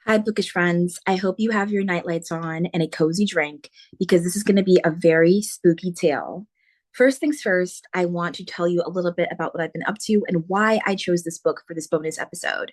Hi, bookish friends. I hope you have your nightlights on and a cozy drink because this is going to be a very spooky tale. First things first, I want to tell you a little bit about what I've been up to and why I chose this book for this bonus episode.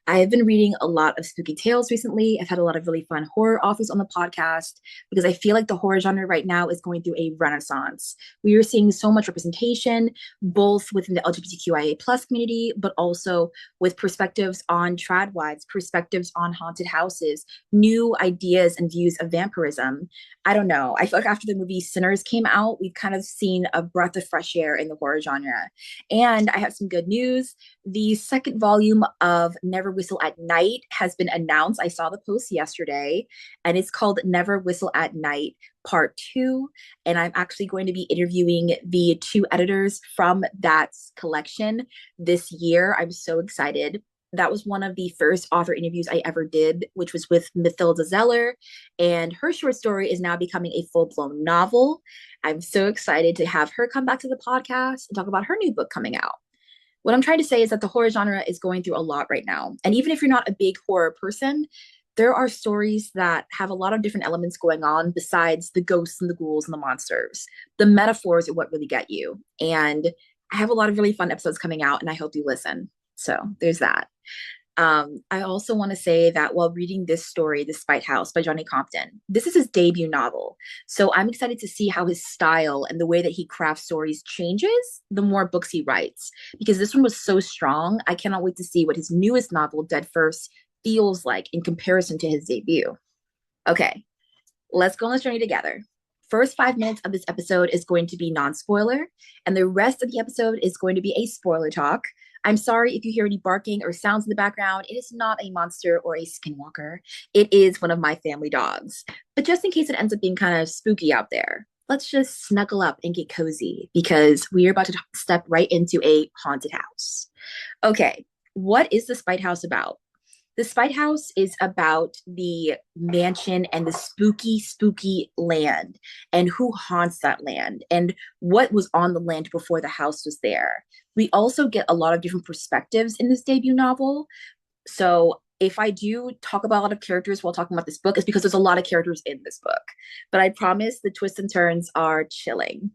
I have been reading a lot of spooky tales recently. I've had a lot of really fun horror authors on the podcast because I feel like the horror genre right now is going through a renaissance. We are seeing so much representation, both within the LGBTQIA plus community, but also with perspectives on trad wives, perspectives on haunted houses, new ideas and views of vampirism. I don't know. I feel like after the movie Sinners came out, we've kind of seen a breath of fresh air in the horror genre. And I have some good news. The second volume of Never Whistle at Night has been announced. I saw the post yesterday, and it's called Never Whistle at Night Part 2. And I'm actually going to be interviewing the two editors from that collection this year. I'm so excited. That was one of the first author interviews I ever did, which was with Mathilda Zeller. And her short story is now becoming a full blown novel. I'm so excited to have her come back to the podcast and talk about her new book coming out. What I'm trying to say is that the horror genre is going through a lot right now. And even if you're not a big horror person, there are stories that have a lot of different elements going on besides the ghosts and the ghouls and the monsters. The metaphors are what really get you. And I have a lot of really fun episodes coming out, and I hope you listen. So there's that. I also want to say that while reading this story, The Spite House by Johnny Compton, this is his debut novel. So I'm excited to see how his style and the way that he crafts stories changes the more books he writes, because this one was so strong. I cannot wait to see what his newest novel, Dead First, feels like in comparison to his debut. Okay, let's go on this journey together. First 5 minutes of this episode is going to be non-spoiler, and the rest of the episode is going to be a spoiler talk. I'm sorry if you hear any barking or sounds in the background. It is not a monster or a skinwalker. It is one of my family dogs. But just in case it ends up being kind of spooky out there, let's just snuggle up and get cozy because we are about to step right into a haunted house. Okay, what is the Spite House about? The Spite House is about the mansion and the spooky, spooky land and who haunts that land and what was on the land before the house was there. We also get a lot of different perspectives in this debut novel. So if I do talk about a lot of characters while talking about this book, it's because there's a lot of characters in this book. But I promise the twists and turns are chilling.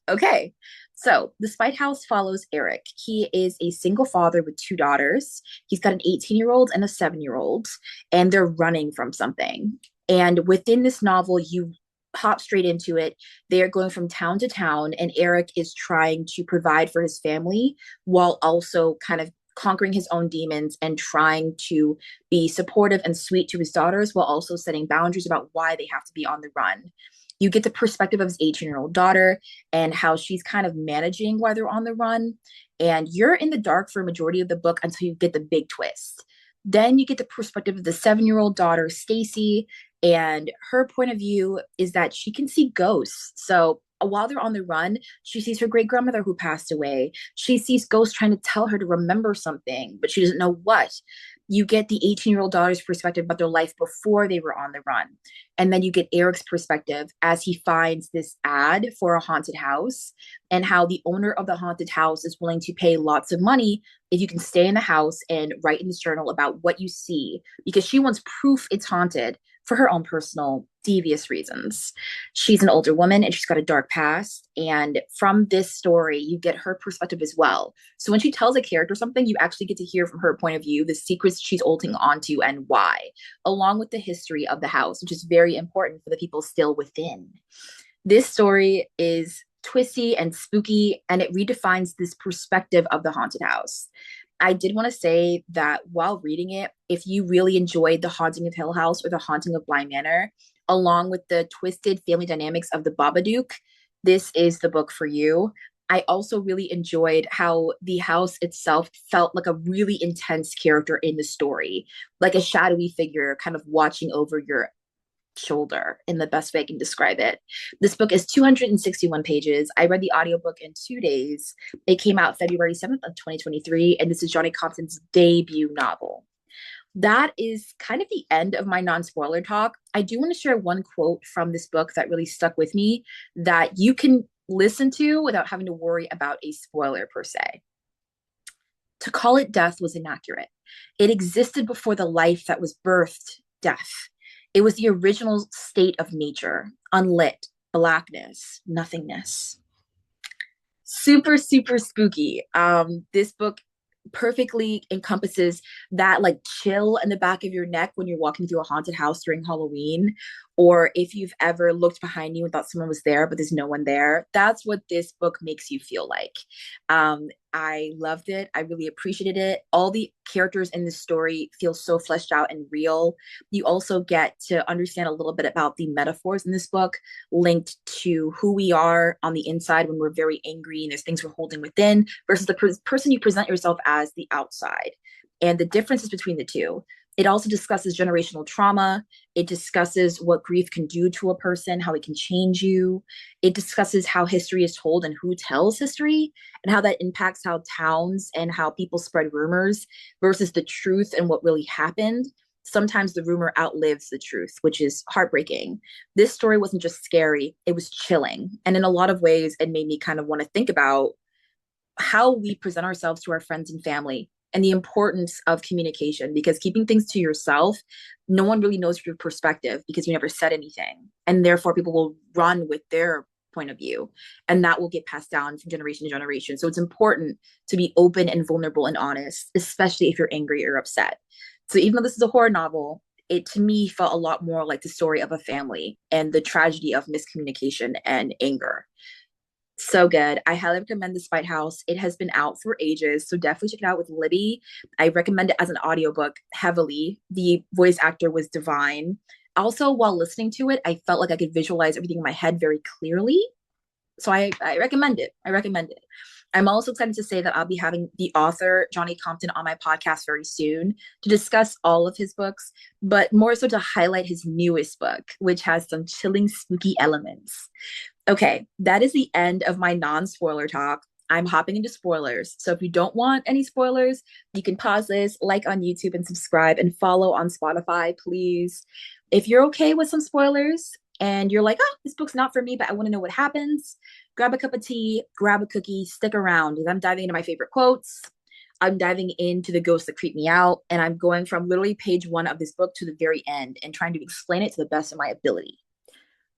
Okay, so the Spite House follows Eric. He is a single father with two daughters. He's got an 18-year-old and a 7-year-old, and they're running from something. And within this novel, you hop straight into it. They are going from town to town, and Eric is trying to provide for his family while also kind of conquering his own demons and trying to be supportive and sweet to his daughters while also setting boundaries about why they have to be on the run. You get the perspective of his 18-year-old daughter and how she's kind of managing while they're on the run. And you're in the dark for a majority of the book until you get the big twist. Then you get the perspective of the 7-year-old daughter, Stacy, and her point of view is that she can see ghosts. So while they're on the run, she sees her great grandmother who passed away. She sees ghosts trying to tell her to remember something, but she doesn't know what. You get the 18-year-old daughter's perspective about their life before they were on the run. And then you get Eric's perspective as he finds this ad for a haunted house and how the owner of the haunted house is willing to pay lots of money if you can stay in the house and write in this journal about what you see, because she wants proof it's haunted for her own personal devious reasons. She's an older woman and she's got a dark past. And from this story, you get her perspective as well. So when she tells a character something, you actually get to hear from her point of view, the secrets she's holding onto and why, along with the history of the house, which is very important for the people still within. This story is twisty and spooky, and it redefines this perspective of the haunted house. I did want to say that while reading it, if you really enjoyed The Haunting of Hill House or The Haunting of Bly Manor, along with the twisted family dynamics of The Babadook, this is the book for you. I also really enjoyed how the house itself felt like a really intense character in the story, like a shadowy figure kind of watching over your shoulder in the best way I can describe it. This book is 261 pages. I read the audiobook in 2 days. It came out February 7th of 2023, and this is Johnny Compton's debut novel. That is kind of the end of my non-spoiler talk. I do want to share one quote from this book that really stuck with me that you can listen to without having to worry about a spoiler per se. To call it death was inaccurate. It existed before the life that was birthed death. It was the original state of nature, unlit, blackness, nothingness. Super, super spooky. This book perfectly encompasses that like chill in the back of your neck when you're walking through a haunted house during Halloween, or if you've ever looked behind you and thought someone was there, but there's no one there. That's what this book makes you feel like. I loved it. I really appreciated it. All the characters in the story feel so fleshed out and real. You also get to understand a little bit about the metaphors in this book linked to who we are on the inside when we're very angry and there's things we're holding within versus the person you present yourself as the outside and the differences between the two. It also discusses generational trauma. It discusses what grief can do to a person, how it can change you. It discusses how history is told and who tells history, and how that impacts how towns and how people spread rumors versus the truth and what really happened. Sometimes the rumor outlives the truth, which is heartbreaking. This story wasn't just scary, it was chilling. And in a lot of ways, it made me kind of want to think about how we present ourselves to our friends and family and the importance of communication, because keeping things to yourself, no one really knows your perspective because you never said anything. And therefore, people will run with their point of view, and that will get passed down from generation to generation. So it's important to be open and vulnerable and honest, especially if you're angry or upset. So even though this is a horror novel, it to me felt a lot more like the story of a family and the tragedy of miscommunication and anger. So good. I highly recommend The Spite House. It has been out for ages, so definitely check it out with Libby. I recommend it as an audiobook heavily. The voice actor was divine. Also, while listening to it, I felt like I could visualize everything in my head very clearly. So I recommend it. I recommend it. I'm also excited to say that I'll be having the author, Johnny Compton, on my podcast very soon to discuss all of his books, but more so to highlight his newest book, which has some chilling, spooky elements. Okay, that is the end of my non-spoiler talk. I'm hopping into spoilers. So if you don't want any spoilers, you can pause this, like on YouTube, and subscribe and follow on Spotify, please. If you're okay with some spoilers and you're like, oh, this book's not for me, but I want to know what happens, grab a cup of tea, grab a cookie, stick around. I'm diving into my favorite quotes. I'm diving into the ghosts that creep me out, and I'm going from literally page one of this book to the very end and trying to explain it to the best of my ability.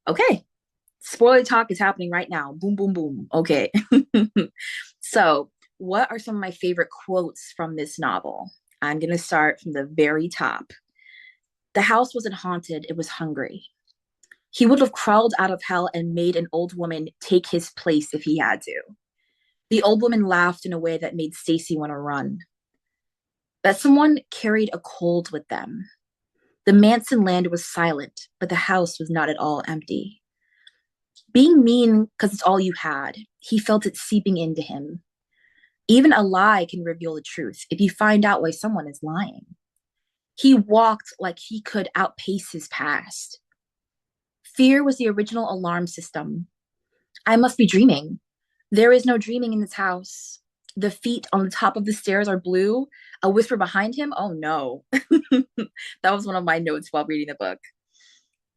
Okay, spoiler talk is happening right now. Boom, boom, boom. Okay. So, what are some of my favorite quotes from this novel? I'm going to start from the very top. The house wasn't haunted, it was hungry. He would have crawled out of hell and made an old woman take his place if he had to. The old woman laughed in a way that made Stacy want to run. That someone carried a cold with them. The Manson land was silent, but the house was not at all empty. Being mean because it's all you had, he felt it seeping into him. Even a lie can reveal the truth if you find out why someone is lying. He walked like he could outpace his past. Fear was the original alarm system. I must be dreaming. There is no dreaming in this house. The feet on the top of the stairs are blue. A whisper behind him. Oh no. That was one of my notes while reading the book.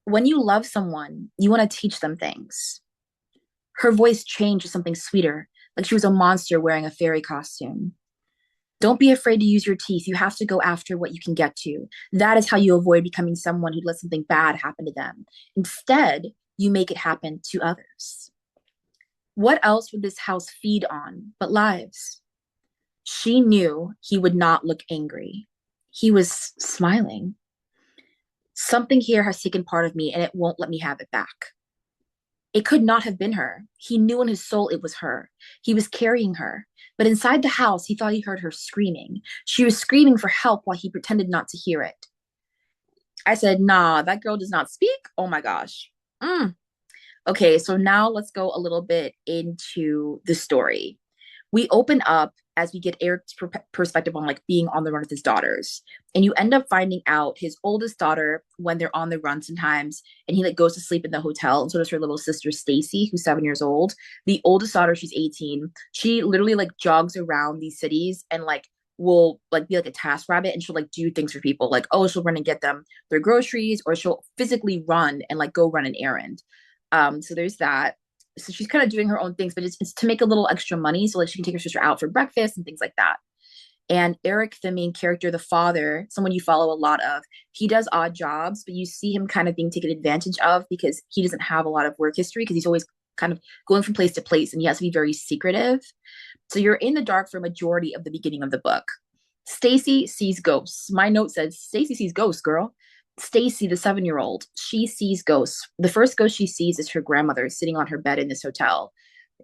When you love someone, you want to teach them things. Her voice changed to something sweeter, like she was a monster wearing a fairy costume. Don't be afraid to use your teeth. You have to go after what you can get to. That is how you avoid becoming someone who lets something bad happen to them. Instead, you make it happen to others. What else would this house feed on but lives? She knew he would not look angry. He was smiling. Something here has taken part of me and it won't let me have it back. It could not have been her. He knew in his soul it was her. He was carrying her. But inside the house, he thought he heard her screaming. She was screaming for help while he pretended not to hear it. I said, nah, that girl does not speak. Oh my gosh. Okay, so now let's go a little bit into the story. We open up as we get Eric's perspective on like being on the run with his daughters. And you end up finding out his oldest daughter when they're on the run sometimes, and he like goes to sleep in the hotel, and so does her little sister Stacy, who's 7 years old. The oldest daughter, she's 18. She literally like jogs around these cities and like will like be like a task rabbit, and she'll like do things for people. Like, oh, she'll run and get them their groceries, or she'll physically run and like go run an errand. So there's that. So she's kind of doing her own things, but it's to make a little extra money so like she can take her sister out for breakfast and things like that. And Eric, the main character, the father, someone you follow a lot of, he does odd jobs, but you see him kind of being taken advantage of because he doesn't have a lot of work history because he's always kind of going from place to place and he has to be very secretive. So you're in the dark for a majority of the beginning of the book. Stacy sees ghosts. My note says Stacy sees ghosts, girl. Stacy, the 7-year-old, she sees ghosts. The first ghost she sees is her grandmother sitting on her bed in this hotel.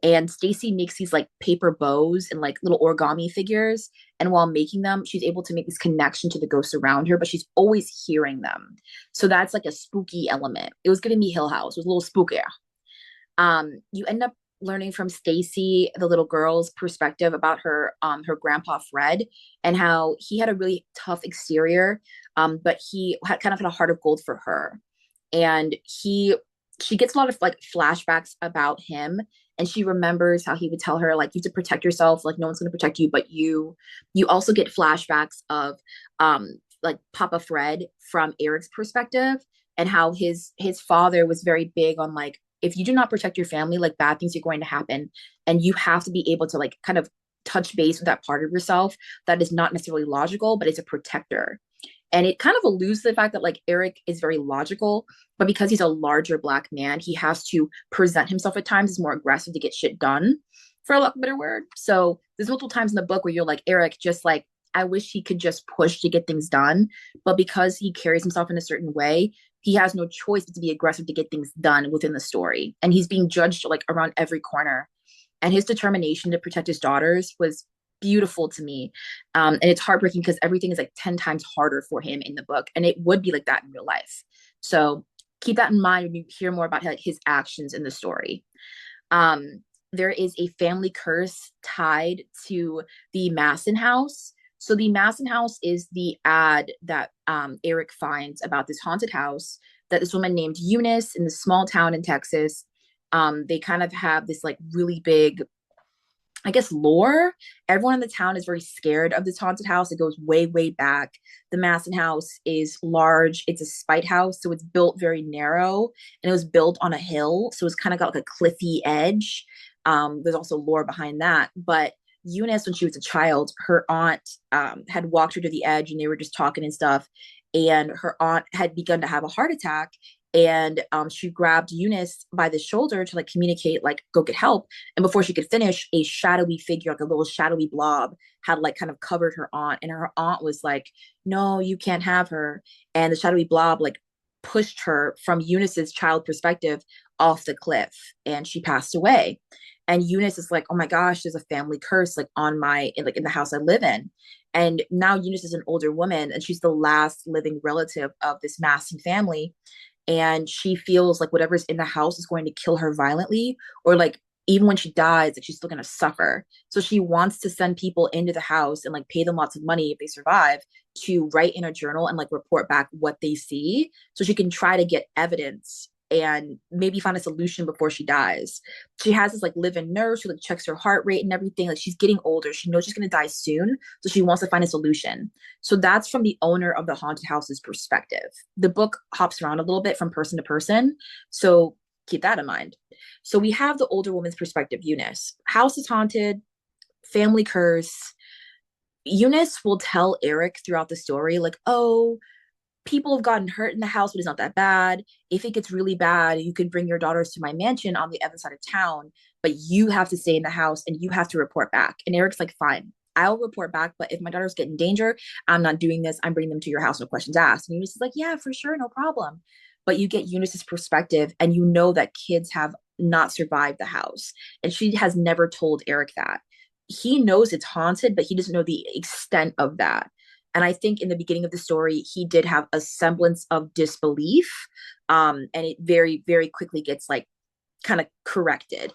And Stacy makes these like paper bows and like little origami figures. And while making them, she's able to make this connection to the ghosts around her, but she's always hearing them. So that's like a spooky element. It was giving me Hill House. It was a little spookier. You end up learning from Stacy, the little girl's perspective about her grandpa Fred, and how he had a really tough exterior, but he had kind of had a heart of gold for her. And she gets a lot of like flashbacks about him, and she remembers how he would tell her like you have to protect yourself, like no one's going to protect you but you also get flashbacks of like Papa Fred from Eric's perspective, and how his father was very big on like if you do not protect your family, like bad things are going to happen, and you have to be able to like kind of touch base with that part of yourself that is not necessarily logical but it's a protector. And it kind of alludes to the fact that like Eric is very logical, but because he's a larger black man, he has to present himself at times as more aggressive to get shit done, for a lack of a better word. So there's multiple times in the book where you're like, Eric, just like, I wish he could just push to get things done. But because he carries himself in a certain way, he has no choice but to be aggressive to get things done within the story. And he's being judged like around every corner. And his determination to protect his daughters was beautiful to me. And it's heartbreaking because everything is like 10 times harder for him in the book. And it would be like that in real life. So keep that in mind when you hear more about like his actions in the story. There is a family curse tied to the Masson house. So the Masson house is the ad that Eric finds about this haunted house that this woman named Eunice in this small town in Texas. They kind of have this like really big, I guess, lore. Everyone in the town is very scared of this haunted house. It goes way, way back. The Masson house is large. It's a spite house, so it's built very narrow, and it was built on a hill, so it's kind of got like a cliffy edge. There's also lore behind that, but Eunice, when she was a child, her aunt had walked her to the edge, and they were just talking and stuff. And her aunt had begun to have a heart attack, and she grabbed Eunice by the shoulder to like communicate, like go get help. And before she could finish, a shadowy figure, like a little shadowy blob, had like kind of covered her aunt, and her aunt was like, "No, you can't have her." And the shadowy blob like pushed her from Eunice's child perspective off the cliff, and she passed away. And Eunice is like, oh my gosh, there's a family curse like on my like in the house I live in. And now Eunice is an older woman, and she's the last living relative of this Masson family. And she feels like whatever's in the house is going to kill her violently, or like even when she dies, like she's still going to suffer. So she wants to send people into the house and like pay them lots of money if they survive to write in a journal and like report back what they see, so she can try to get evidence and maybe find a solution before she dies. She has this like live-in nurse who like checks her heart rate and everything. Like she's getting older. She knows she's gonna die soon. So she wants to find a solution. So that's from the owner of the haunted house's perspective. The book hops around a little bit from person to person. So keep that in mind. So we have the older woman's perspective, Eunice. House is haunted, family curse. Eunice will tell Eric throughout the story, like, oh, people have gotten hurt in the house, but it's not that bad. If it gets really bad, you could bring your daughters to my mansion on the other side of town, but you have to stay in the house and you have to report back. And Eric's like, fine, I'll report back, but if my daughters get in danger, I'm not doing this. I'm bringing them to your house, no questions asked. And Eunice is like, yeah, for sure, no problem. But you get Eunice's perspective, and you know that kids have not survived the house. And she has never told Eric that. He knows it's haunted, but he doesn't know the extent of that. And I think in the beginning of the story, he did have a semblance of disbelief. And it very, very quickly gets like kind of corrected.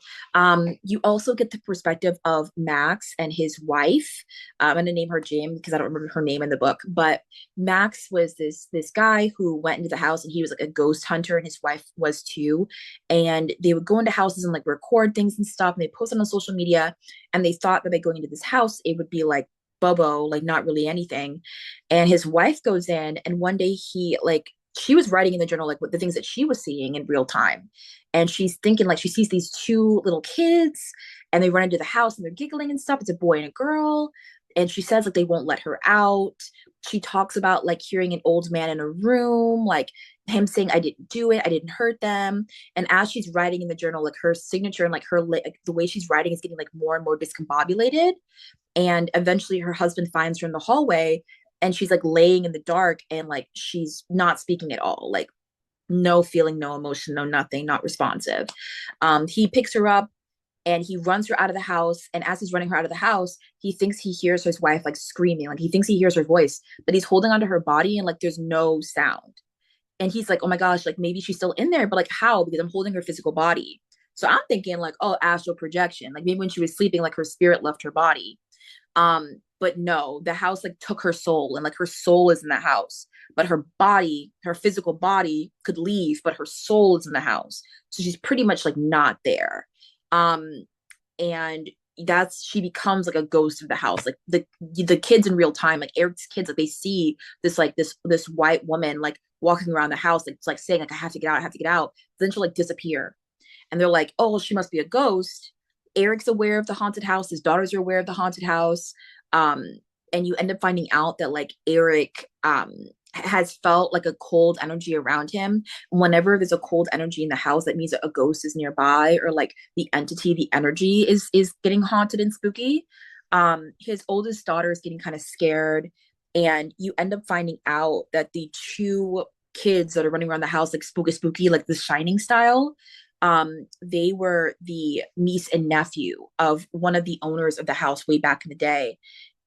You also get the perspective of Max and his wife. I'm going to name her Jim because I don't remember her name in the book. But Max was this guy who went into the house, and he was like a ghost hunter, and his wife was too. And they would go into houses and like record things and stuff, and they post it on social media. And they thought that by going into this house, it would be like Bobo, like not really anything. And his wife goes in, and one day she was writing in the journal like what the things that she was seeing in real time. And she's thinking like she sees these two little kids and they run into the house and they're giggling and stuff. It's a boy and a girl. And she says like they won't let her out. She talks about like hearing an old man in a room, like him saying, I didn't do it, I didn't hurt them. And as she's writing in the journal, like her signature and like like the way she's writing is getting like more and more discombobulated. And eventually her husband finds her in the hallway and she's like laying in the dark and like she's not speaking at all, like no feeling, no emotion, no nothing, not responsive. He picks her up and he runs her out of the house. And as he's running her out of the house, he thinks he hears his wife like screaming, like he thinks he hears her voice, but he's holding onto her body and like there's no sound. And he's like, oh my gosh, like maybe she's still in there, but like how? Because I'm holding her physical body. So I'm thinking like, oh, astral projection. Like maybe when she was sleeping, like her spirit left her body. But no, the house like took her soul and like her soul is in the house, but her body, her physical body could leave, but her soul is in the house. So she's pretty much like not there. Um, and that's she becomes like a ghost of the house. Like the kids in real time, like Eric's kids, like they see this white woman like walking around the house, like it's like saying like I have to get out, I have to get out. Then she'll like disappear, and they're like, oh, she must be a ghost. Eric's aware of the haunted house. His daughters are aware of the haunted house. Um, and you end up finding out that like Eric has felt like a cold energy around him. Whenever there's a cold energy in the house, that means that a ghost is nearby or like the entity, the energy is getting haunted and spooky. His oldest daughter is getting kind of scared, and you end up finding out that the two kids that are running around the house like spooky, like the Shining style, they were the niece and nephew of one of the owners of the house way back in the day.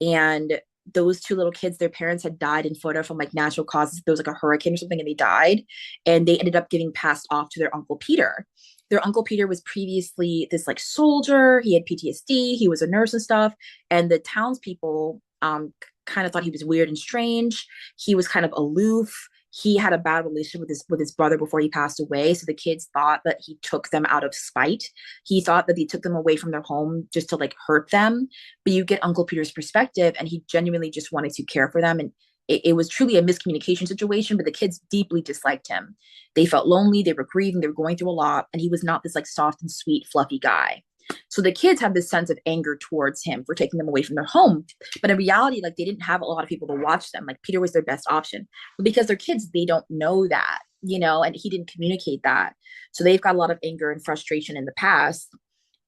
And those two little kids, their parents had died in Florida from like natural causes. There was like a hurricane or something and they died. And they ended up getting passed off to their Uncle Peter. Their Uncle Peter was previously this like soldier. He had PTSD. He was a nurse and stuff. And the townspeople kind of thought he was weird and strange. He was kind of aloof. He had a bad relationship with his brother before he passed away. So the kids thought that he took them out of spite. He thought that he took them away from their home just to like hurt them. But you get Uncle Peter's perspective, and he genuinely just wanted to care for them. And it was truly a miscommunication situation, but the kids deeply disliked him. They felt lonely, they were grieving, they were going through a lot, and he was not this like soft and sweet, fluffy guy. So the kids had this sense of anger towards him for taking them away from their home. But in reality, like they didn't have a lot of people to watch them. Like Peter was their best option. But because they're kids, they don't know that, and he didn't communicate that. So they've got a lot of anger and frustration in the past.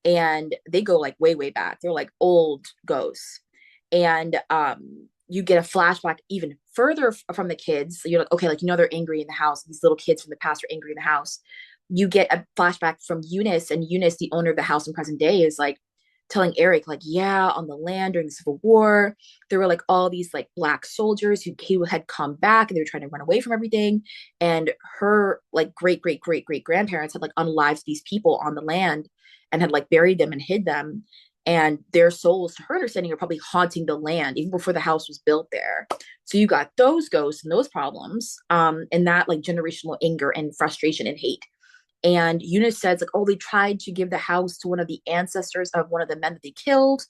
And they go like way, way back. They're like old ghosts. And you get a flashback even further from the kids. So you're like, okay, like they're angry in the house. These little kids from the past are angry in the house. You get a flashback from Eunice, and Eunice, the owner of the house in present day, is like telling Eric, like, yeah, on the land during the Civil War, there were like all these like black soldiers who had come back and they were trying to run away from everything. And her like great grandparents had like unalived these people on the land and had like buried them and hid them. And their souls, to her understanding, are probably haunting the land even before the house was built there. So you got those ghosts and those problems, and that like generational anger and frustration and hate. And Eunice says, like, oh, they tried to give the house to one of the ancestors of one of the men that they killed.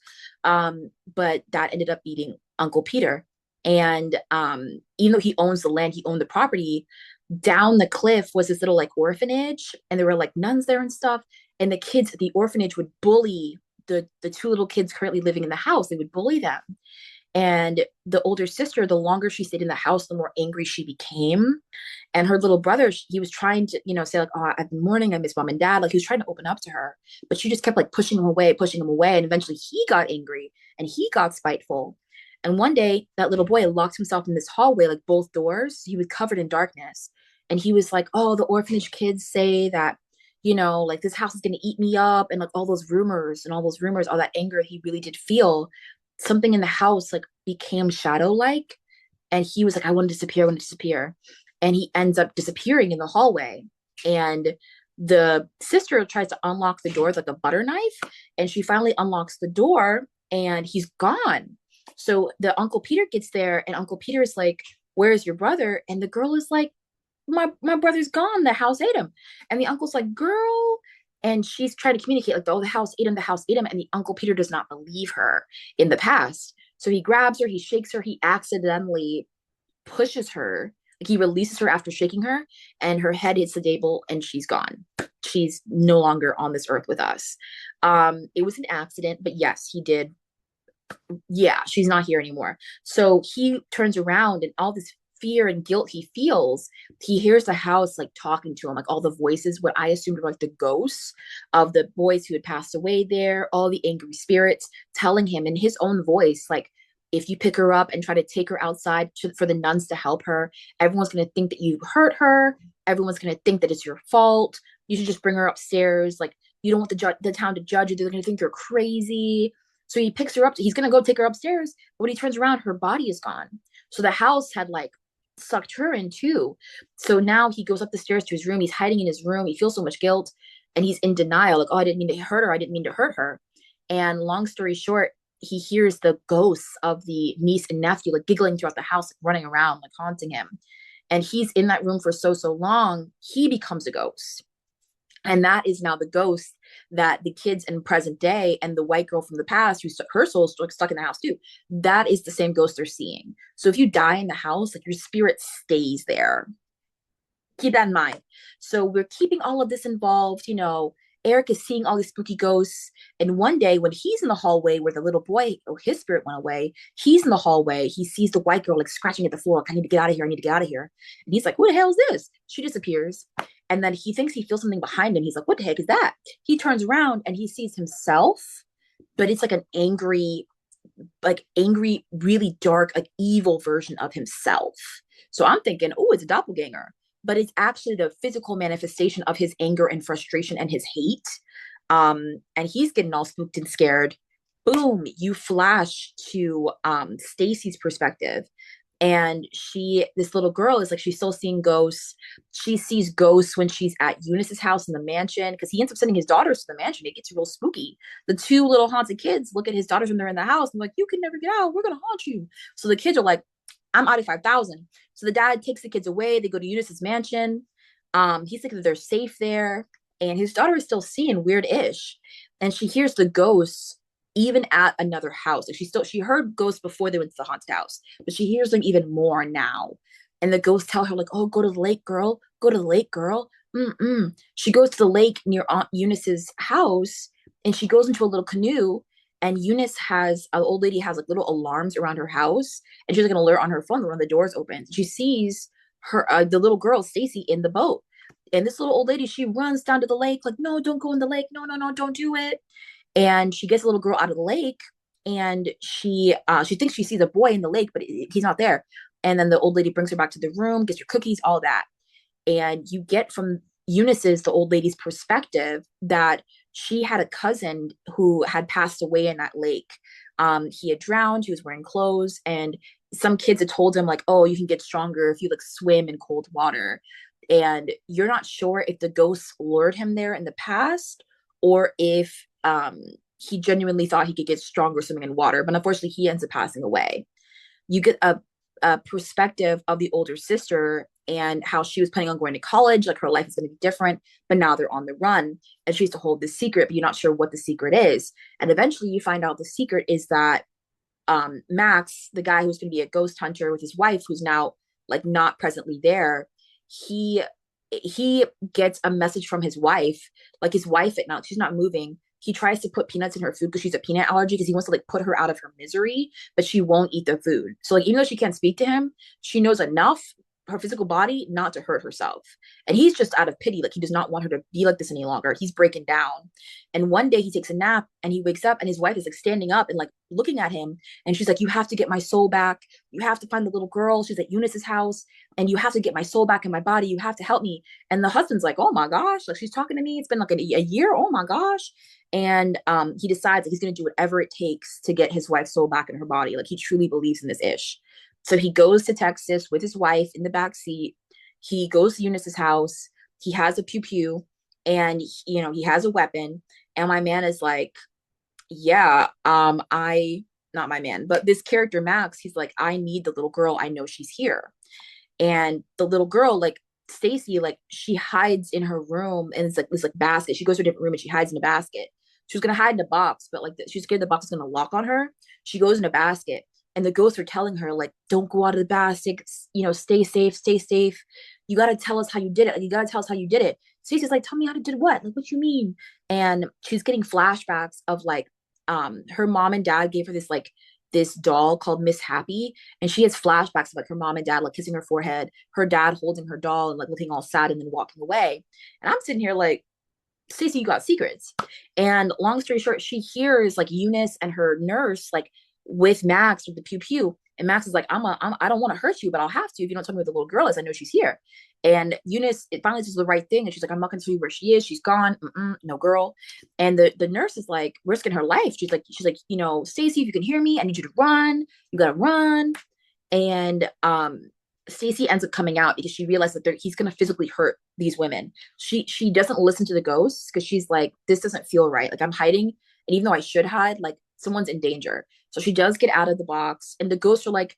But that ended up being Uncle Peter. And even though he owns the land, he owned the property, down the cliff was this little like orphanage. And there were like nuns there and stuff. And the kids at the orphanage would bully the two little kids currently living in the house. They would bully them. And the older sister, the longer she stayed in the house, the more angry she became. And her little brother, he was trying to, say like, oh, I've been mourning, I miss mom and dad. Like he was trying to open up to her, but she just kept like pushing him away, pushing him away. And eventually he got angry and he got spiteful. And one day that little boy locked himself in this hallway, like both doors. He was covered in darkness. And he was like, oh, the orphanage kids say that, like this house is going to eat me up. And like all those rumors, all that anger he really did feel. Something in the house like became shadow like. And he was like, I want to disappear, I want to disappear. And he ends up disappearing in the hallway. And the sister tries to unlock the door with like a butter knife. And she finally unlocks the door and he's gone. So the Uncle Peter gets there and Uncle Peter is like, where's your brother? And the girl is like, my brother's gone. The house ate him. And the uncle's like, girl. And she's trying to communicate like, oh, the house ate him, the house ate him. And the Uncle Peter does not believe her in the past. So he grabs her, he shakes her, he accidentally pushes her, like he releases her after shaking her, and her head hits the table and she's gone. She's no longer on this earth with us. It was an accident, but yes, he did. Yeah, she's not here anymore. So he turns around and all this fear and guilt he feels, he hears the house like talking to him, like all the voices, what I assumed were like the ghosts of the boys who had passed away there, all the angry spirits telling him in his own voice, like, if you pick her up and try to take her outside for the nuns to help her, everyone's going to think that you hurt her. Everyone's going to think that it's your fault. You should just bring her upstairs. Like, you don't want the town to judge you. They're going to think you're crazy. So he picks her up. He's going to go take her upstairs. But when he turns around, her body is gone. So the house had like sucked her in too. So now he goes up the stairs to his room. He's hiding in his room. He feels so much guilt and he's in denial. Like, oh, I didn't mean to hurt her. I didn't mean to hurt her. And long story short, he hears the ghosts of the niece and nephew like giggling throughout the house, like, running around, like haunting him. And he's in that room for so long, he becomes a ghost. And that is now the ghost that the kids in present day and the white girl from the past, who's her soul's stuck in the house too, that is the same ghost they're seeing. So if you die in the house, like your spirit stays there. Keep that in mind. So we're keeping all of this involved. Eric is seeing all these spooky ghosts. And one day when he's in the hallway where the little boy, or his spirit went away, he's in the hallway. He sees the white girl like scratching at the floor. Like, I need to get out of here. I need to get out of here. And he's like, who the hell is this? She disappears. And then he thinks he feels something behind him. He's like, what the heck is that? He turns around and he sees himself, but it's like an angry, really dark, like evil version of himself. So I'm thinking, oh, it's a doppelganger, but it's actually the physical manifestation of his anger and frustration and his hate. And he's getting all spooked and scared. Boom, you flash to Stacy's perspective. And this little girl is like, she's still seeing ghosts. She sees ghosts when she's at Eunice's house in the mansion, because he ends up sending his daughters to the mansion. It gets real spooky. The two little haunted kids look at his daughters when they're in the house and like, you can never get out. We're going to haunt you. So the kids are like, I'm out of 5,000. So the dad takes the kids away. They go to Eunice's mansion. He's thinking that they're safe there. And his daughter is still seeing weird-ish. And she hears the ghosts even at another house. Like, she heard ghosts before they went to the haunted house, but she hears them even more now. And the ghosts tell her like, "Oh, go to the lake, girl. Go to the lake, girl." Mm-mm. She goes to the lake near Aunt Eunice's house, and she goes into a little canoe. And an old lady has like little alarms around her house, and she's like an alert on her phone when the doors open. She sees the little girl Stacy in the boat, and this little old lady, she runs down to the lake like, "No, don't go in the lake. No, no, no, don't do it." And she gets a little girl out of the lake, and she thinks she sees a boy in the lake, but he's not there. And then the old lady brings her back to the room, gets her cookies, all that. And you get from the old lady's perspective, that she had a cousin who had passed away in that lake. He had drowned. He was wearing clothes, and some kids had told him like, "Oh, you can get stronger if you like swim in cold water." And you're not sure if the ghosts lured him there in the past, or if he genuinely thought he could get stronger swimming in water. But unfortunately, he ends up passing away. You get a perspective of the older sister and how she was planning on going to college, like her life is going to be different, but now they're on the run, and she has to hold this secret, but you're not sure what the secret is. And eventually you find out the secret is that Max, the guy who's going to be a ghost hunter with his wife, who's now like not presently there, he gets a message from his wife, like his wife at night, she's not moving. He tries to put peanuts in her food because she's a peanut allergy, because he wants to like put her out of her misery, but she won't eat the food. So like, even though she can't speak to him, she knows enough, her physical body, not to hurt herself. And he's just out of pity, like he does not want her to be like this any longer. He's breaking down. And one day he takes a nap and he wakes up and his wife is like standing up and like looking at him, and she's like, "You have to get my soul back. You have to find the little girl. She's at Eunice's house, and you have to get my soul back in my body. You have to help me." And the husband's like, "Oh my gosh, like she's talking to me. It's been like a year. Oh my gosh." And he decides that he's going to do whatever it takes to get his wife's soul back in her body. Like, he truly believes in this ish. So he goes to Texas with his wife in the back seat. He goes to Eunice's house. He has a pew pew, and he has a weapon. And my man is like, "Yeah, I not my man, but this character Max, he's like, I need the little girl. I know she's here." And the little girl, like Stacy, like she hides in her room, and it's like this like basket. She goes to a different room and she hides in a basket. She was gonna hide in a box, but like she's scared the box is gonna lock on her. She goes in a basket, and the ghosts are telling her like, "Don't go out of the basket. Stay safe, stay safe. You gotta tell us how you did it. Like, you gotta tell us how you did it." Stacey's like, "Tell me how to did what? Like, what you mean?" And she's getting flashbacks of like, her mom and dad gave her this doll called Miss Happy, and she has flashbacks of like her mom and dad like kissing her forehead, her dad holding her doll and like looking all sad and then walking away. And I'm sitting here like, Stacey, you got secrets. And long story short, she hears like Eunice and her nurse like with Max with the pew pew. And Max is like, I don't want to hurt you, but I'll have to if you don't tell me where the little girl is. I know she's here. And Eunice, it finally does the right thing. And she's like, I'm not going to tell you where she is. She's gone. No girl. And the nurse is like risking her life. She's like, Stacey, if you can hear me, I need you to run. You got to run. And Stacey ends up coming out because she realized that he's going to physically hurt these women. She doesn't listen to the ghosts because she's like, this doesn't feel right. Like I'm hiding, and even though I should hide, like someone's in danger. So she does get out of the box, and the ghosts are like,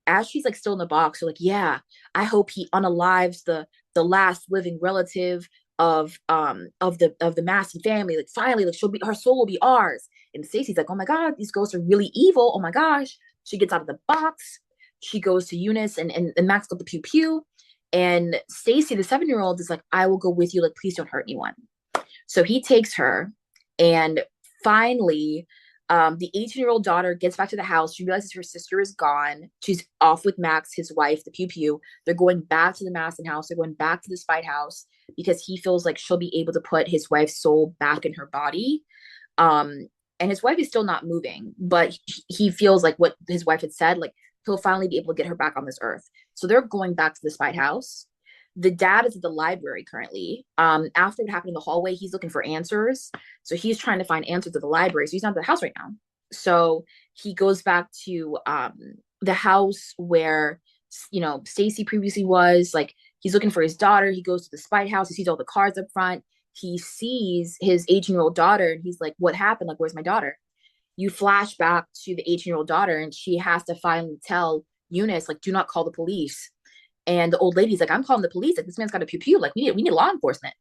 as she's like still in the box, they're like, yeah, I hope he unalives the last living relative of the Masson family. Like finally, like her soul will be ours. And Stacey's like, oh my god, these ghosts are really evil. Oh my gosh. She gets out of the box. She goes to Eunice and Max got the pew pew. And Stacey, the 7-year-old, is like, I will go with you. Like, please don't hurt anyone. So he takes her, and finally, the 18-year-old daughter gets back to the house. She realizes her sister is gone. She's off with Max, his wife, the pew pew. They're going back to the Masson house. They're going back to the Spite house because he feels like she'll be able to put his wife's soul back in her body. And his wife is still not moving, but he feels like what his wife had said, like he'll finally be able to get her back on this earth. So they're going back to the Spite house. The dad is at the library currently. After what happened in the hallway, he's looking for answers. So he's trying to find answers at the library. So he's not at the house right now. So he goes back to the house where Stacey previously was. Like he's looking for his daughter. He goes to the Spite house. He sees all the cards up front. He sees his 18-year-old daughter, and he's like, "What happened? Like, where's my daughter?" You flash back to the 18-year-old daughter, and she has to finally tell Eunice, like, "Do not call the police." And the old lady's like, I'm calling the police. Like, this man's got a pew pew. Like, we need law enforcement.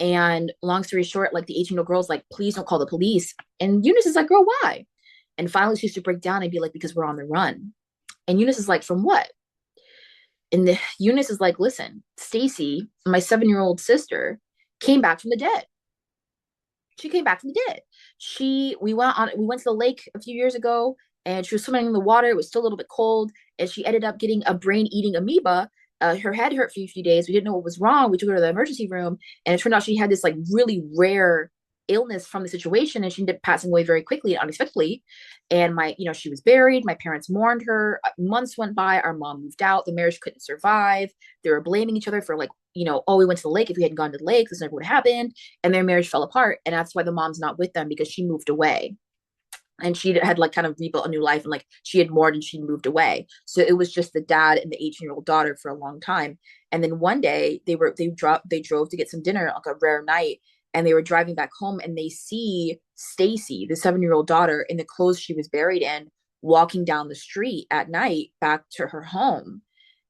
And long story short, like the 18-year-old girl's like, please don't call the police. And Eunice is like, girl, why? And finally she used to break down and be like, because we're on the run. And Eunice is like, from what? And Eunice is like, listen, Stacey, my 7-year-old sister, came back from the dead. She came back from the dead. We went to the lake a few years ago, and she was swimming in the water. It was still a little bit cold, and she ended up getting a brain-eating amoeba. Her head hurt for a few days. We didn't know what was wrong. We took her to the emergency room, and it turned out she had this like really rare illness from the situation, and she ended up passing away very quickly and unexpectedly. And she was buried. My parents mourned her. Months went by. Our mom moved out. The marriage couldn't survive. They were blaming each other for like, oh, we went to the lake. If we hadn't gone to the lake, this never would have happened. And their marriage fell apart. And that's why the mom's not with them, because she moved away. And she had like kind of rebuilt a new life, and like she had mourned and she moved away. So it was just the dad and the 18-year-old daughter for a long time. And then one day they drove to get some dinner, like a rare night, and they were driving back home, and they see Stacey, the 7-year-old daughter, in the clothes she was buried in, walking down the street at night back to her home.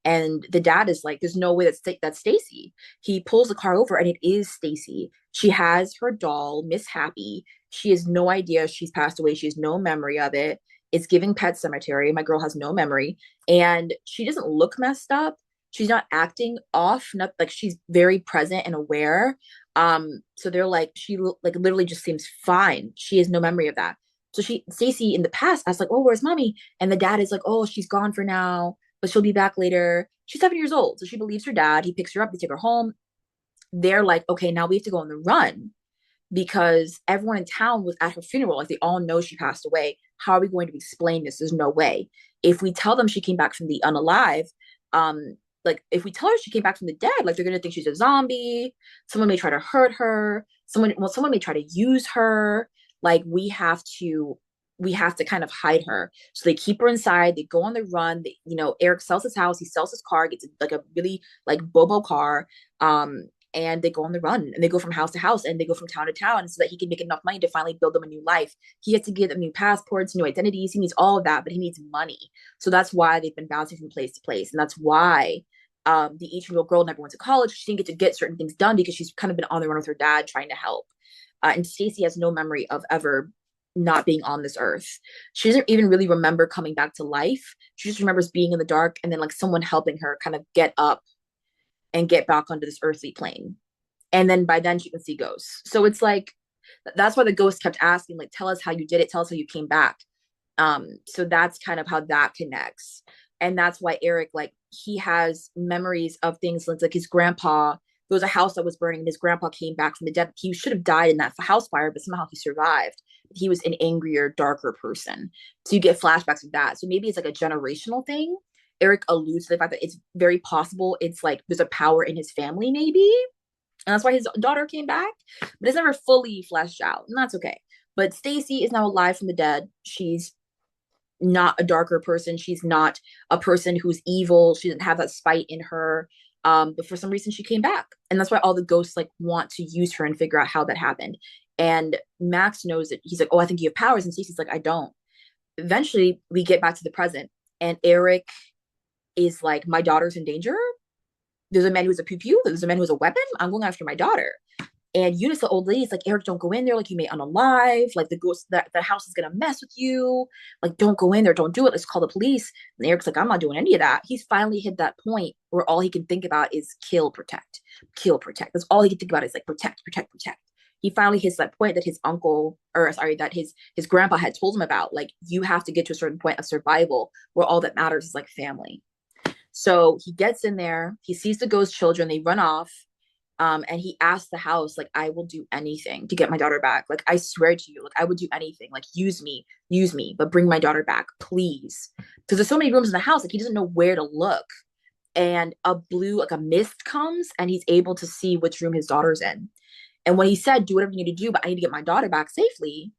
And the dad is like, there's no way that's Stacey. He pulls the car over, and it is Stacey. She has her doll, Miss Happy. She has no idea she's passed away. She has no memory of it. It's giving Pet Cemetery. My girl has no memory. And she doesn't look messed up. She's not acting off. Not like, she's very present and aware. So they're like, she like literally just seems fine. She has no memory of that. So Stacey in the past asked like, oh, where's mommy? And the dad is like, oh, she's gone for now, but she'll be back later. She's 7 years old. So she believes her dad. He picks her up. They take her home. They're like, okay, now we have to go on the run, because everyone in town was at her funeral. Like, they all know she passed away. How are we going to explain this? There's no way. If we tell them she came back from the unalive, like if we tell her she came back from the dead, like they're gonna think she's a zombie. Someone may try to hurt her. Someone may try to use her. Like we have to kind of hide her. So they keep her inside. They go on the run. Eric sells his house. He sells his car, gets like a really like Bobo car. And they go on the run, and they go from house to house, and they go from town to town, so that he can make enough money to finally build them a new life. He has to give them new passports, new identities. He needs all of that, but he needs money. So that's why they've been bouncing from place to place. And that's why the 18-year-old girl never went to college. She didn't get to get certain things done because she's kind of been on the run with her dad trying to help. And Stacy has no memory of ever not being on this earth. She doesn't even really remember coming back to life. She just remembers being in the dark and then like someone helping her kind of get up and get back onto this earthly plane. And then by then she can see ghosts. So it's like that's why the ghost kept asking, like, tell us how you did it, tell us how you came back. So that's kind of how that connects. And that's why Eric, like, he has memories of things like his grandpa. There was a house that was burning, and his grandpa came back from the dead. He should have died in that house fire, but somehow he survived. He was an angrier, darker person. So you get flashbacks of that. So maybe it's like a generational thing. Eric alludes to the fact that it's very possible it's like there's a power in his family, maybe. And that's why his daughter came back, but it's never fully fleshed out, and that's okay. But Stacy is now alive from the dead. She's not a darker person. She's not a person who's evil. She didn't have that spite in her. But for some reason, she came back, and that's why all the ghosts like want to use her and figure out how that happened. And Max knows that he's like, "Oh, I think you have powers," and Stacey's like, "I don't." Eventually, we get back to the present, and Eric is like, "My daughter's in danger. There's a man who's a pew pew. There's a man who's a weapon. I'm going after my daughter." And Eunice, the old lady, is like, Eric, don't go in there. Like, you may unalive. Like, the ghost, that the house is gonna mess with you. Like, don't go in there. Don't do it. Let's call the police. And Eric's like, I'm not doing any of that. He's finally hit that point where all he can think about is kill, protect, kill, protect. That's all he can think about is like protect, protect, protect. He finally hits that point that his uncle, or sorry, that his grandpa had told him about. Like, you have to get to a certain point of survival where all that matters is like family. So he gets in there. He sees the ghost children. They run off. And he asked the house, like, I will do anything to get my daughter back. Like, I swear to you, like, I would do anything. Like, use me, but bring my daughter back, please. Because there's so many rooms in the house, like, he doesn't know where to look. And like a mist comes, and he's able to see which room his daughter's in. And when he said, do whatever you need to do, but I need to get my daughter back safely,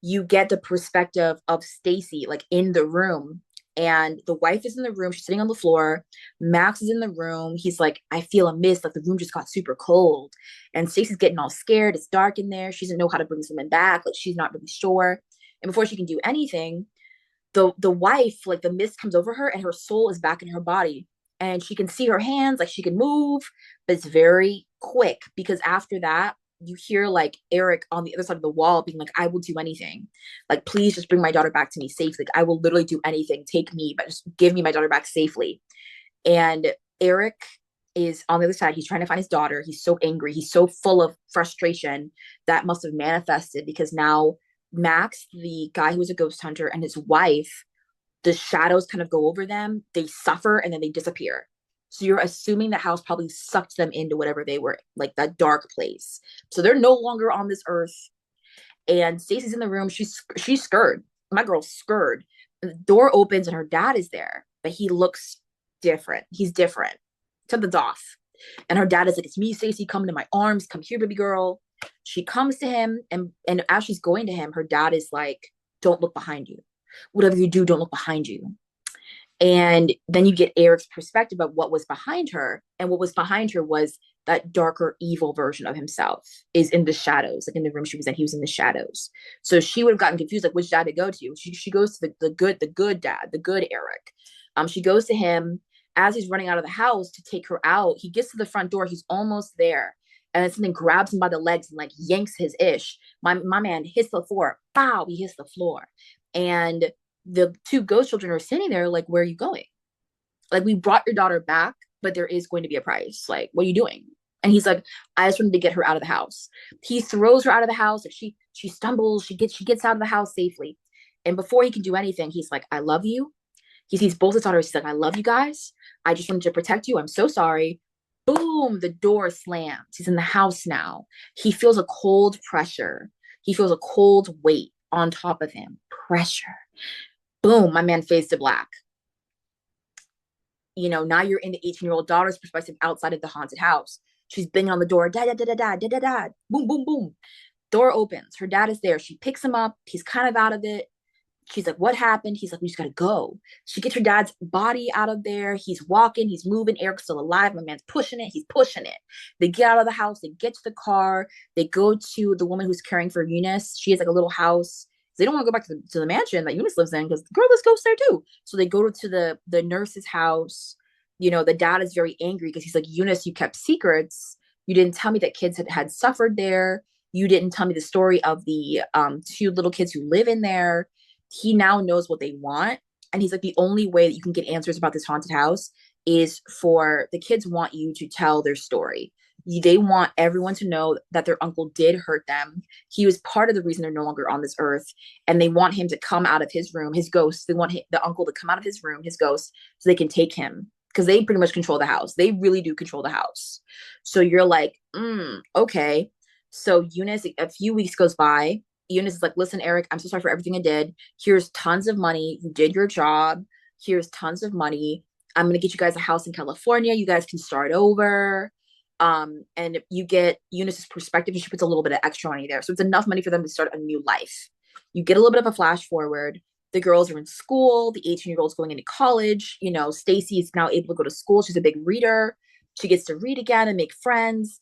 you get the perspective of Stacy, like, in the room, and the wife is in the room. She's sitting on the floor. Max is in the room. He's like, I feel a mist. Like the room just got super cold. And Stacey's getting all scared. It's dark in there. She doesn't know how to bring someone back. Like she's not really sure. And before she can do anything, the wife, like the mist comes over her and her soul is back in her body. And she can see her hands, like she can move, but it's very quick because after that, you hear like Eric on the other side of the wall being like, I will do anything. Like, please just bring my daughter back to me safely. Like, I will literally do anything. Take me, but just give me my daughter back safely. And Eric is on the other side. He's trying to find his daughter. He's so angry. He's so full of frustration that must have manifested because now Max, the guy who was a ghost hunter, and his wife, the shadows kind of go over them. They suffer and then they disappear. So you're assuming the house probably sucked them into whatever they were, like that dark place. So they're no longer on this earth. And Stacy's in the room. She's scared. My girl's scared. The door opens and her dad is there, but he looks different. He's different. Something's off. And her dad is like, it's me, Stacy. Come into my arms. Come here, baby girl. She comes to him, and as she's going to him, her dad is like, don't look behind you. Whatever you do, don't look behind you. And then you get Eric's perspective of what was behind her. And what was behind her was that darker, evil version of himself is in the shadows. Like in the room she was in, he was in the shadows. So she would have gotten confused, like which dad to go to. She goes to the good dad, the good Eric. She goes to him as he's running out of the house to take her out. He gets to the front door. He's almost there. And something grabs him by the legs and like yanks his ish. My man hits the floor. Bow, he hits the floor. And the two ghost children are sitting there like, where are you going? Like, we brought your daughter back, but there is going to be a price. Like, what are you doing? And he's like, I just wanted to get her out of the house. He throws her out of the house. Like she stumbles. She gets out of the house safely. And before he can do anything, he's like, I love you. He sees both his daughters. He's like, I love you guys. I just wanted to protect you. I'm so sorry. Boom, the door slams. He's in the house now. He feels a cold pressure. He feels a cold weight on top of him. Pressure. Boom, my man fades to black. You know, now you're in the 18-year-old daughter's perspective outside of the haunted house. She's banging on the door. Da da da da da da da da. Boom, boom, boom. Door opens. Her dad is there. She picks him up. He's kind of out of it. She's like, what happened? He's like, we just gotta go. She gets her dad's body out of there. He's walking, he's moving. Eric's still alive. My man's pushing it. He's pushing it. They get out of the house. They get to the car. They go to the woman who's caring for Eunice. She has like a little house. They don't want to go back to the mansion that Eunice lives in because girl, this goes there too. So they go to the nurse's house. You know, the dad is very angry because he's like, Eunice, you kept secrets. You didn't tell me that kids had suffered there. You didn't tell me the story of the two little kids who live in there. He now knows what they want. And he's like, the only way that you can get answers about this haunted house is for the kids want you to tell their story. They want everyone to know that their uncle did hurt them. He was part of the reason they're no longer on this earth. And they want him to come out of his room, his ghost. They want the uncle to come out of his room, his ghost, so they can take him because they pretty much control the house. They really do control the house. So you're like, okay. So Eunice, a few weeks goes by. Eunice is like, listen, Eric, I'm so sorry for everything I did. Here's tons of money. You did your job. Here's tons of money. I'm going to get you guys a house in California. You guys can start over. And you get Eunice's perspective and she puts a little bit of extra money there. So it's enough money for them to start a new life. You get a little bit of a flash forward. The girls are in school. The 18-year-old's going into college. You know, Stacy is now able to go to school. She's a big reader. She gets to read again and make friends.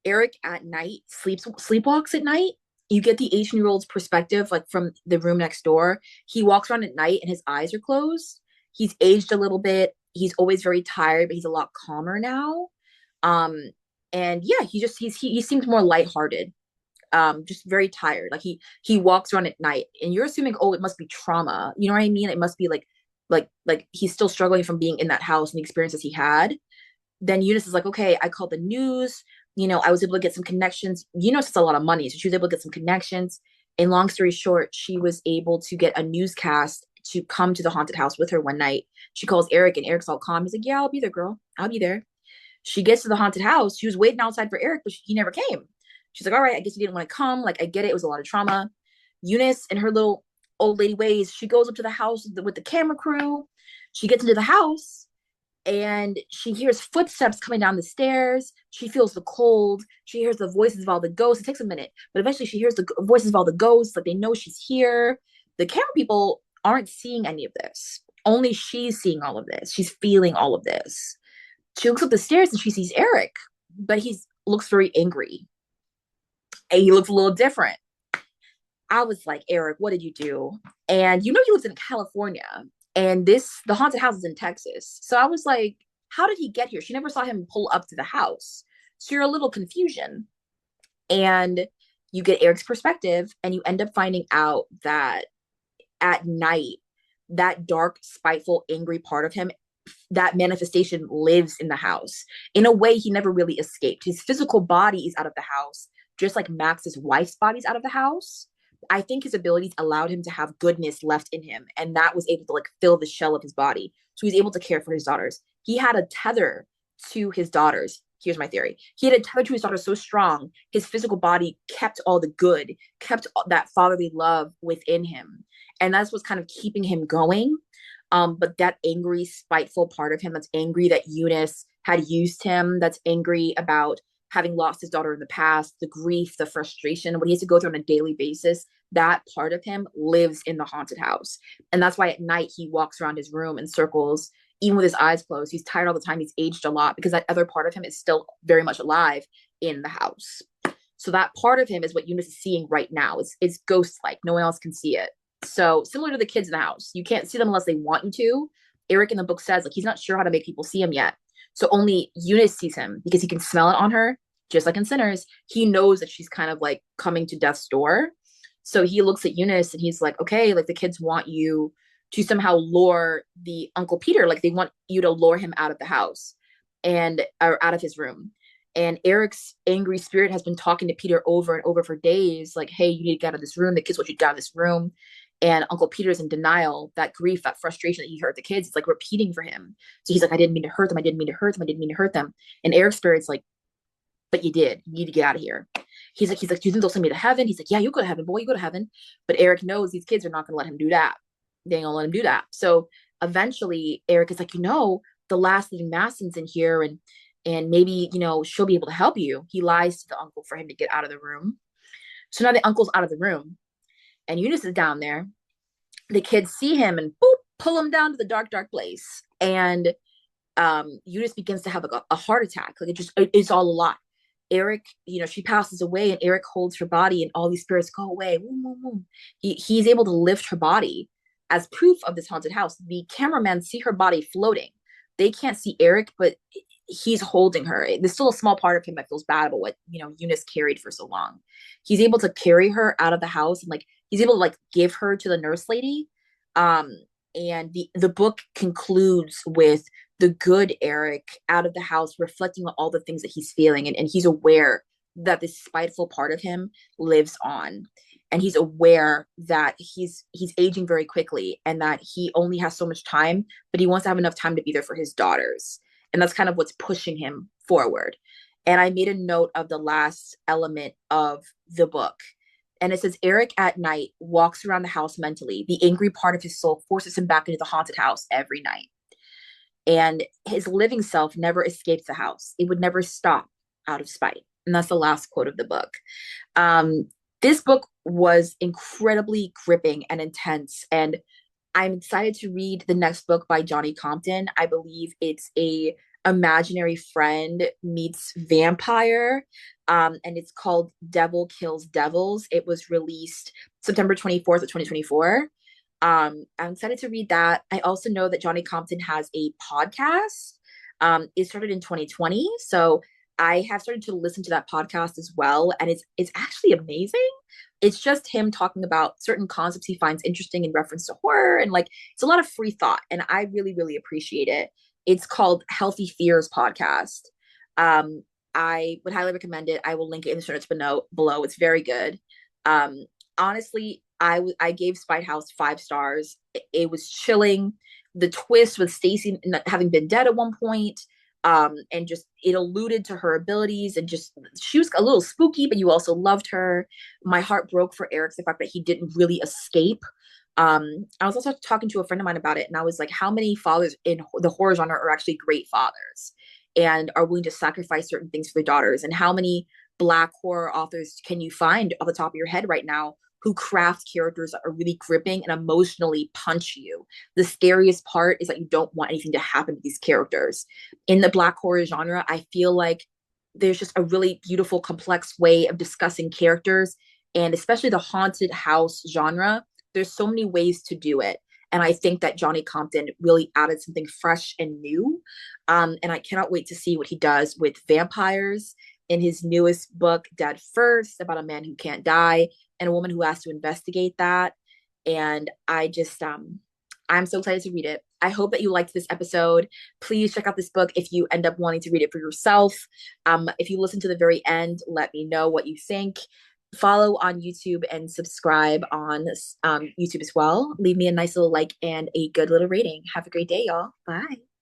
Eric at night sleepwalks at night. You get the 18-year-old's perspective, like from the room next door. He walks around at night and his eyes are closed. He's aged a little bit. He's always very tired, but he's a lot calmer now. Um, and yeah, he seems more lighthearted. Just very tired. Like he walks around at night, and you're assuming, oh, it must be trauma. You know what I mean? It must be like he's still struggling from being in that house and the experiences he had. Then Eunice is like, okay, I called the news. You know, I was able to get some connections. Eunice has a lot of money, so she was able to get some connections. And long story short, she was able to get a newscast to come to the haunted house with her one night. She calls Eric, and Eric's all calm. He's like, yeah, I'll be there, girl. I'll be there. She gets to the haunted house. She was waiting outside for Eric, but he never came. She's like, all right, I guess you didn't want to come. Like, I get it. It was a lot of trauma. Eunice, in her little old lady ways, she goes up to the house with the camera crew. She gets into the house and she hears footsteps coming down the stairs. She feels the cold. She hears the voices of all the ghosts. It takes a minute, but eventually she hears the voices of all the ghosts. Like, they know she's here. The camera people aren't seeing any of this. Only she's seeing all of this. She's feeling all of this. She looks up the stairs and she sees Eric, but he looks very angry. And he looks a little different. I was like, Eric, what did you do? And you know he lives in California. And the haunted house is in Texas. So I was like, how did he get here? She never saw him pull up to the house. So you're a little confusion. And you get Eric's perspective and you end up finding out that at night, that dark, spiteful, angry part of him, that manifestation lives in the house. In a way, he never really escaped. His physical body is out of the house, just like Max's wife's body's out of the house. I think his abilities allowed him to have goodness left in him, and that was able to like fill the shell of his body. So he's able to care for his daughters. He had a tether to his daughters. Here's my theory. He had a tether to his daughters so strong, his physical body kept all the good, kept that fatherly love within him. And that's what's kind of keeping him going. But that angry, spiteful part of him that's angry that Eunice had used him, that's angry about having lost his daughter in the past, the grief, the frustration, what he has to go through on a daily basis, that part of him lives in the haunted house. And that's why at night he walks around his room in circles, even with his eyes closed. He's tired all the time. He's aged a lot because that other part of him is still very much alive in the house. So that part of him is what Eunice is seeing right now. It's ghost-like. No one else can see it. So similar to the kids in the house, you can't see them unless they want you to. Eric in the book says like he's not sure how to make people see him yet. So only Eunice sees him because he can smell it on her, just like in Sinners. He knows that she's kind of like coming to death's door. So he looks at Eunice and he's like, okay, like the kids want you to somehow lure the Uncle Peter. Like they want you to lure him out of the house or out of his room. And Eric's angry spirit has been talking to Peter over and over for days, like, hey, you need to get out of this room. The kids want you to get out of this room. And Uncle Peter's in denial. That grief, that frustration that he hurt the kids, it's like repeating for him. So he's like, I didn't mean to hurt them. I didn't mean to hurt them. I didn't mean to hurt them. And Eric's spirit's like, but you did. You need to get out of here. He's like, do you think they'll send me to heaven? He's like, yeah, you go to heaven, boy, you go to heaven. But Eric knows these kids are not going to let him do that. They ain't gonna let him do that. So eventually Eric is like, the last living Masson's in here and maybe, she'll be able to help you. He lies to the uncle for him to get out of the room. So now the uncle's out of the room and Eunice is down there. The kids see him and boop, pull him down to the dark, dark place. And Eunice begins to have a heart attack. Like it's all a lot. Eric, she passes away and Eric holds her body and all these spirits go away. Boom, boom, boom. He's able to lift her body as proof of this haunted house. The cameramen see her body floating. They can't see Eric, but he's holding her. There's still a small part of him that feels bad about what, Eunice carried for so long. He's able to carry her out of the house, and like he's able to like give her to the nurse lady. Um, and the book concludes with the good Eric out of the house, reflecting on all the things that he's feeling, and he's aware that this spiteful part of him lives on. And he's aware that he's aging very quickly, and that he only has so much time, but he wants to have enough time to be there for his daughters. And that's kind of what's pushing him forward. And I made a note of the last element of the book. And it says Eric at night walks around the house mentally. The angry part of his soul forces him back into the haunted house every night. And his living self never escapes the house. It would never stop out of spite. And that's the last quote of the book. This book was incredibly gripping and intense. And I'm excited to read the next book by Johnny Compton. I believe it's a imaginary friend meets vampire, and it's called Devil Kills Devils. It was released September 24th of 2024. I'm excited to read that. I also know that Johnny Compton has a podcast. It started in 2020, so I have started to listen to that podcast as well, and it's actually amazing. It's just him talking about certain concepts he finds interesting in reference to horror, and like it's a lot of free thought, and I really really appreciate it. It's called Healthy Fears Podcast. I would highly recommend it. I will link it in the show notes below. It's very good. Um, Honestly, I gave Spite House 5 stars. It was chilling. The twist with Stacy having been dead at one point, and just it alluded to her abilities, and just she was a little spooky, but you also loved her. My heart broke for Eric, the fact that he didn't really escape. I was also talking to a friend of mine about it, and I was like, how many fathers in the horror genre are actually great fathers and are willing to sacrifice certain things for their daughters? And how many Black horror authors can you find off the top of your head right now who craft characters that are really gripping and emotionally punch you? The scariest part is that you don't want anything to happen to these characters. In the Black horror genre, I feel like there's just a really beautiful, complex way of discussing characters, and especially the haunted house genre. There's so many ways to do it. And I think that Johnny Compton really added something fresh and new. And I cannot wait to see what he does with vampires in his newest book, Dead First, about a man who can't die and a woman who has to investigate that. And I'm so excited to read it. I hope that you liked this episode. Please check out this book if you end up wanting to read it for yourself. If you listen to the very end, let me know what you think. Follow on YouTube and subscribe on YouTube as well. Leave me a nice little like and a good little rating. Have a great day, y'all. Bye.